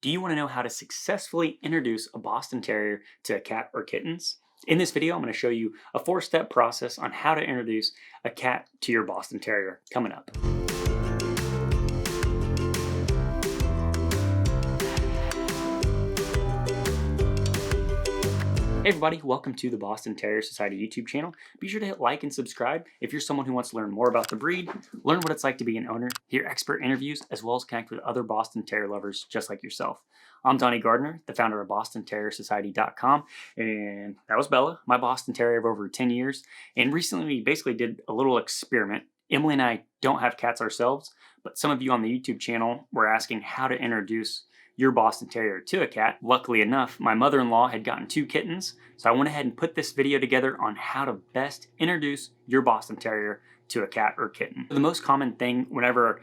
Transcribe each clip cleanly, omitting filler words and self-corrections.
Do you want to know how to successfully introduce a Boston Terrier to a cat or kittens? In this video, I'm going to show you a 4-step process on how to introduce a cat to your Boston Terrier coming up. Hey everybody, welcome to the Boston Terrier Society YouTube channel. Be sure to hit like and subscribe if you're someone who wants to learn more about the breed, learn what it's like to be an owner, hear expert interviews, as well as connect with other Boston Terrier lovers just like yourself. I'm Donnie Gardner, the founder of BostonTerrierSociety.com, and that was Bella, my Boston Terrier of over 10 years. And recently we basically did a little experiment. Emily and I don't have cats ourselves, but some of you on the YouTube channel were asking how to introduce your Boston Terrier to a cat. Luckily enough, my mother-in-law had gotten 2 kittens, so I went ahead and put this video together on how to best introduce your Boston Terrier to a cat or kitten. The most common thing whenever,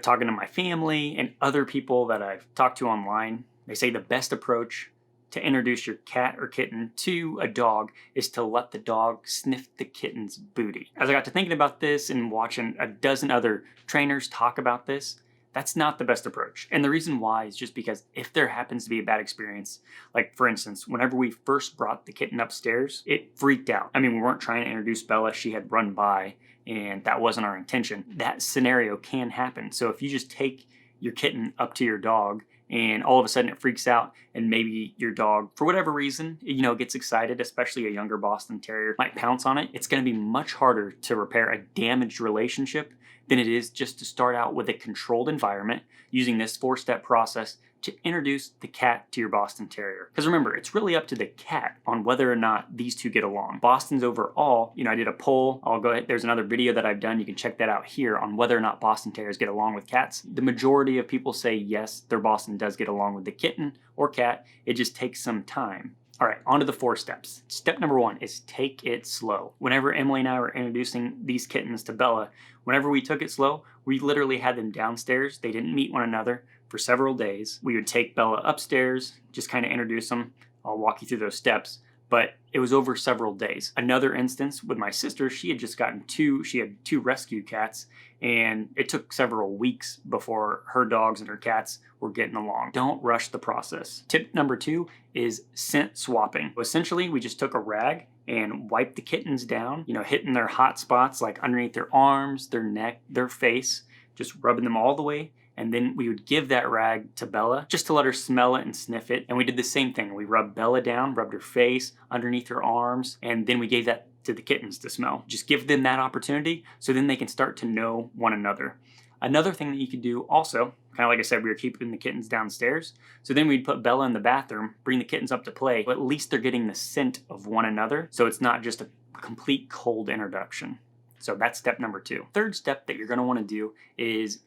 talking to my family and other people that I've talked to online, they say the best approach to introduce your cat or kitten to a dog is to let the dog sniff the kitten's booty. As I got to thinking about this and watching a dozen other trainers talk about this, that's not the best approach. And the reason why is just because if there happens to be a bad experience, like for instance, whenever we first brought the kitten upstairs, it freaked out. I mean, we weren't trying to introduce Bella, she had run by, and that wasn't our intention. That scenario can happen. So if you just take your kitten up to your dog and all of a sudden it freaks out and maybe your dog, for whatever reason, gets excited, especially a younger Boston Terrier, might pounce on it, it's gonna be much harder to repair a damaged relationship than it is just to start out with a controlled environment using this 4-step process to introduce the cat to your Boston Terrier. Because remember, it's really up to the cat on whether or not these two get along. Boston's overall, I did a poll. I'll go ahead, there's another video that I've done. You can check that out here on whether or not Boston Terriers get along with cats. The majority of people say yes, their Boston does get along with the kitten or cat. It just takes some time. All right, on to the 4 steps. Step number 1 is take it slow. Whenever Emily and I were introducing these kittens to Bella, whenever we took it slow, we literally had them downstairs. They didn't meet one another for several days. We would take Bella upstairs, just kind of introduce them. I'll walk you through those steps, but it was over several days. Another instance with my sister, she had two rescue cats, and it took several weeks before her dogs and her cats were getting along. Don't rush the process. Tip number 2 is scent swapping. Essentially, we just took a rag and wiped the kittens down, hitting their hot spots like underneath their arms, their neck, their face, just rubbing them all the way. And then we would give that rag to Bella just to let her smell it and sniff it. And we did the same thing. We rubbed Bella down, rubbed her face, underneath her arms, and then we gave that to the kittens to smell. Just give them that opportunity so then they can start to know one another. Another thing that you could do also, kind of like I said, we were keeping the kittens downstairs. So then we'd put Bella in the bathroom, bring the kittens up to play, but at least they're getting the scent of one another. So it's not just a complete cold introduction. So that's step number 2. Third step that you're gonna wanna do is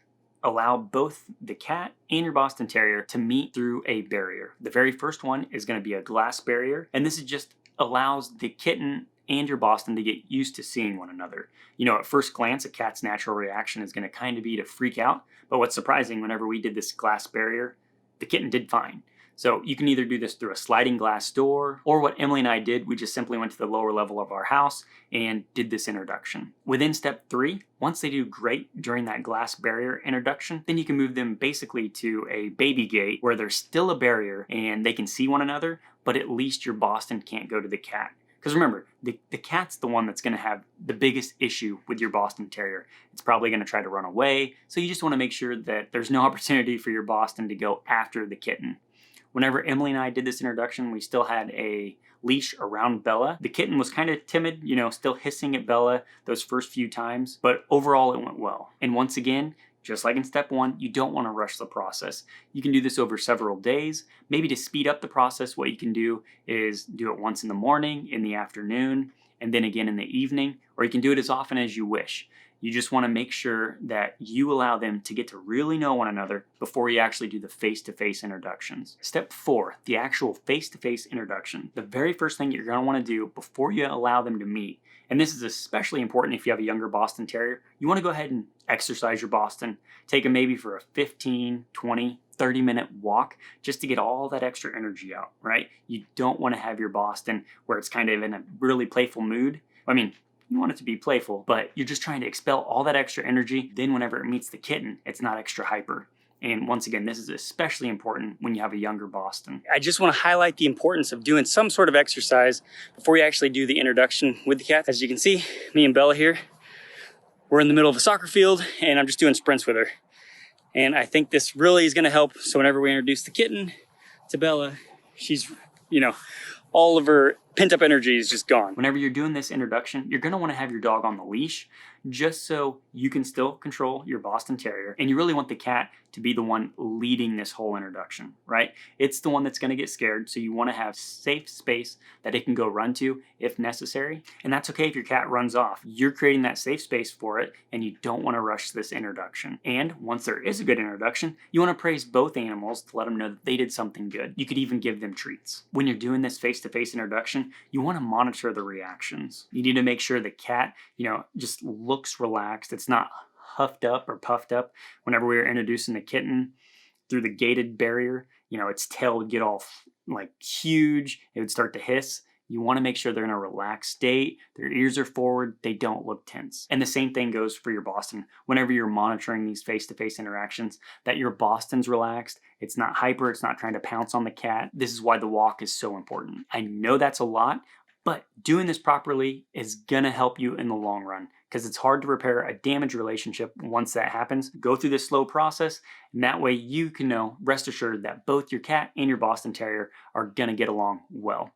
allow both the cat and your Boston Terrier to meet through a barrier. The very first one is gonna be a glass barrier, and this is just allows the kitten and your Boston to get used to seeing one another. At first glance, a cat's natural reaction is gonna kind of be to freak out, but what's surprising, whenever we did this glass barrier, the kitten did fine. So you can either do this through a sliding glass door, or what Emily and I did, we just simply went to the lower level of our house and did this introduction. Within step 3, once they do great during that glass barrier introduction, then you can move them basically to a baby gate where there's still a barrier and they can see one another, but at least your Boston can't go to the cat. Because remember, the cat's the one that's going to have the biggest issue with your Boston Terrier. It's probably going to try to run away, so you just want to make sure that there's no opportunity for your Boston to go after the kitten. Whenever Emily and I did this introduction, we still had a leash around Bella. The kitten was kind of timid, still hissing at Bella those first few times, but overall it went well. And once again, just like in step 1, you don't want to rush the process. You can do this over several days. Maybe to speed up the process, what you can do is do it once in the morning, in the afternoon, and then again in the evening, or you can do it as often as you wish. You just want to make sure that you allow them to get to really know one another before you actually do the face-to-face introductions. Step 4, the actual face-to-face introduction. The very first thing you're going to want to do before you allow them to meet, and this is especially important if you have a younger Boston Terrier, you want to go ahead and exercise your Boston. Take them maybe for a 15, 20, 30-minute walk just to get all that extra energy out, right? You don't want to have your Boston where it's kind of in a really playful mood. I mean, you want it to be playful, but you're just trying to expel all that extra energy. Then whenever it meets the kitten, it's not extra hyper. And once again, this is especially important when you have a younger Boston. I just want to highlight the importance of doing some sort of exercise before you actually do the introduction with the cat. As you can see, me and Bella here, we're in the middle of a soccer field and I'm just doing sprints with her. And I think this really is going to help. So whenever we introduce the kitten to Bella, she's, all of her pent up energy is just gone. Whenever you're doing this introduction, you're going to want to have your dog on the leash just so you can still control your Boston Terrier. And you really want the cat to be the one leading this whole introduction, right? It's the one that's going to get scared. So you want to have safe space that it can go run to if necessary. And that's okay if your cat runs off. You're creating that safe space for it and you don't want to rush this introduction. And once there is a good introduction, you want to praise both animals to let them know that they did something good. You could even give them treats. When you're doing this face-to-face introduction, you want to monitor the reactions. You need to make sure the cat, just looks relaxed. It's not huffed up or puffed up. Whenever we were introducing the kitten through the gated barrier, its tail would get all like huge. It would start to hiss. You want to make sure they're in a relaxed state. Their ears are forward. They don't look tense. And the same thing goes for your Boston. Whenever you're monitoring these face-to-face interactions, that your Boston's relaxed. It's not hyper. It's not trying to pounce on the cat. This is why the walk is so important. I know that's a lot, but doing this properly is gonna help you in the long run because it's hard to repair a damaged relationship once that happens. Go through this slow process, and that way you can rest assured that both your cat and your Boston Terrier are gonna get along well.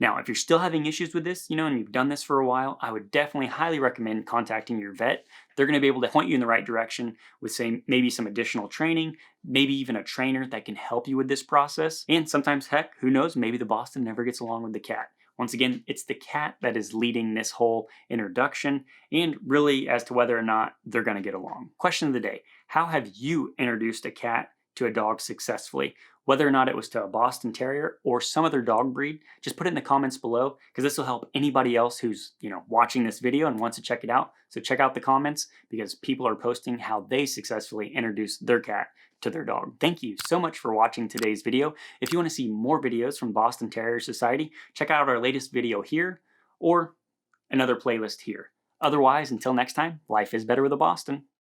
Now, if you're still having issues with this, and you've done this for a while, I would definitely highly recommend contacting your vet. They're gonna be able to point you in the right direction with, say, maybe some additional training, maybe even a trainer that can help you with this process. And sometimes, heck, who knows, maybe the Boston never gets along with the cat. Once again, it's the cat that is leading this whole introduction and really as to whether or not they're gonna get along. Question of the day, how have you introduced a cat to a dog successfully? Whether or not it was to a Boston Terrier or some other dog breed, just put it in the comments below because this will help anybody else who's watching this video and wants to check it out. So check out the comments because people are posting how they successfully introduced their cat to their dog. Thank you so much for watching today's video. If you want to see more videos from Boston Terrier Society, check out our latest video here or another playlist here. Otherwise, until next time, life is better with a Boston.